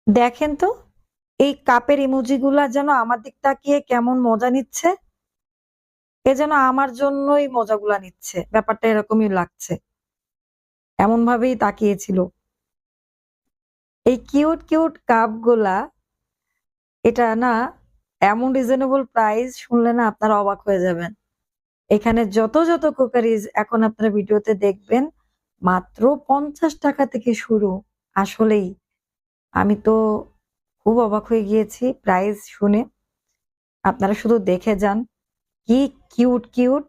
দেখেন তো এই কাপের ইমোজি গুলা যেন আমার দিক তাকিয়ে কেমন মজা নিচ্ছে। এ যেন আমার জন্যই মজাগুলা নিচ্ছে। ব্যাপারটা এরকমই লাগছে। এমন ভাবেই তাকিয়েছিল। এই কিউট, কিউট কাপগুলা এটা না এমন রিজনেবল প্রাইস শুনলে না আপনারা অবাক হয়ে যাবেন। এখানে যত কুকারিজ এখন আপনারা ভিডিওতে দেখবেন মাত্র ৳৫০ থেকে শুরু। আসলেই আমি তো খুব অবাক হয়ে গিয়েছি প্রাইস শুনে। আপনারা শুধু দেখে যান। কি কিউট, কিউট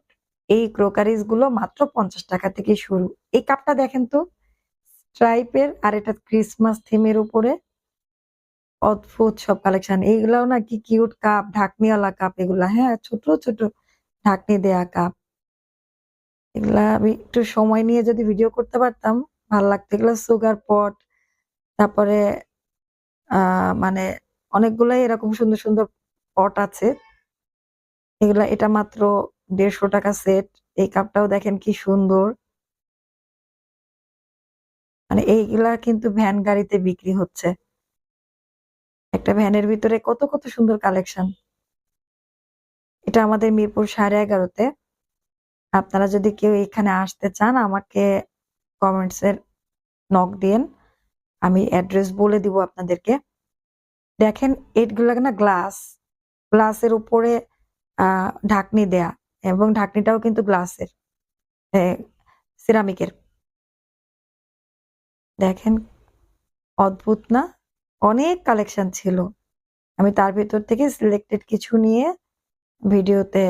এই ক্রোকারিজ গুলো মাত্র ৳৫০ থেকে শুরু। এই কাপটা দেখেন তো স্ট্রাইপের আর এটা ক্রিসমাস থিমের উপরে অদ্ভুত সব কালেকশন। এইগুলাও না কি কিউট কাপ, ঢাকনিওয়ালা কাপ এগুলা, হ্যাঁ? ছোট ঢাকনি দেয়া কাপ। এগুলা আমি একটু সময় নিয়ে যদি ভিডিও করতে পারতাম ভাল লাগতো। এগুলা সুগার পট তারপরে আ মানে অনেকগুলাই এরকম সুন্দর পট আছে। এটা মাত্র ৳১৫০ সেট। এই কাপটাও দেখেন কি সুন্দর। মানে এইগুলা কিন্তু ভ্যান গাড়িতে বিক্রি হচ্ছে। একটা ভ্যানের ভিতরে কত সুন্দর কালেকশন। এটা আমাদের মিরপুর 11.৫ তে। আপনারা যদি কেউ এখানে আসতে চান আমাকে কমেন্টস এর নক দিয়েন। আমি অ্যাড্রেস বলে দিব আপনাদেরকে। দেখেন এগুলা না গ্লাস। গ্লাসের উপরে আ ঢাকনি দেয়া এবং ঢাকনিটাও কিন্তু গ্লাসের। এ সিরামিকের। দেখেন অদ্ভুত না? অনেক কালেকশন ছিল। আমি তার ভেতর থেকে সিলেক্টেড কিছু নিয়ে ভিডিওতে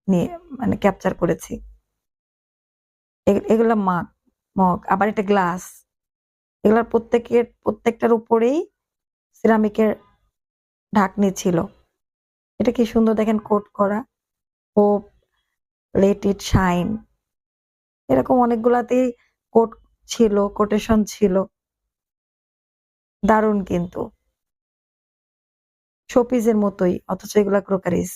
নিয়ে মানে ক্যাপচার করেছি। এগুলা মগ আবার এটা গ্লাস। এগুলার প্রত্যেকটার উপরেই সিরামিকের ঢাকনি ছিল। এটা কি সুন্দর দেখেন কোট করা। Hope, let it shine. এরকম অনেকগুলাতেই কোট ছিল, কোটেশন ছিল। দারুণ কিন্তু। শোপিসের মতোই অথচ এগুলা ক্রোকারিজ।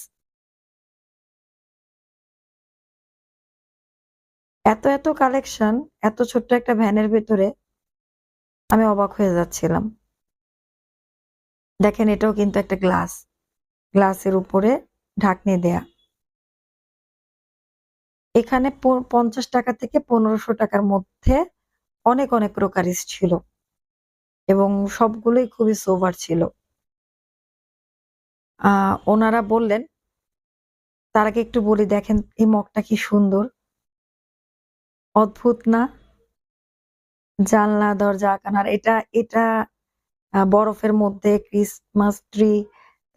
এত কালেকশন এত ছোট্ট একটা ভ্যানের ভেতরে আমি অবাক হয়ে যাচ্ছিলাম। দেখেন এটাও কিন্তু একটা গ্লাস। গ্লাসের উপরে ঢাকনি দেয়া। এখানে ৳৫০ থেকে ৳১৫০০ র মধ্যে অনেক ক্রোকারিজ ছিল এবং সবগুলোই খুবই সোবার ছিল। আ ওনারা বললেন, তার আগে একটু বলি দেখেন এই মগটা কি সুন্দর। অদ্ভুত না? জানলা, দরজা আঁকানো আর এটা বরফের মধ্যে ক্রিসমাস ট্রি,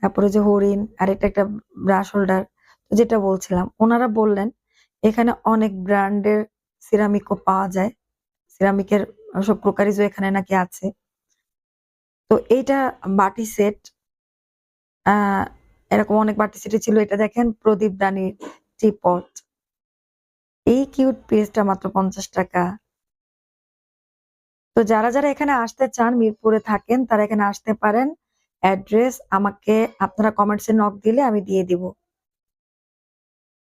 তারপরে যে হরিণ আর এটা একটা ব্রাশ হোল্ডার। যেটা বলছিলাম, উনারা বললেন এখানে অনেক ব্র্যান্ডের সিরামিকও পাওয়া যায়। সিরামিকের সব ক্রোকারিজও এখানে নাকি আছে। তো এইটা বাটি সেট আ এরকম অনেক বাটি সেটই ছিল। এটা দেখেন প্রদীপদানির টিপট। এই কিউট পিসটা মাত্র ৳৫০। তো যারা এখানে আসতে চান মিরপুরে থাকেন তারা এখানে আসতে পারেন। অ্যাড্রেস আমাকে আপনারা কমেন্টস এ নক দিলে আমি দিয়ে দিব।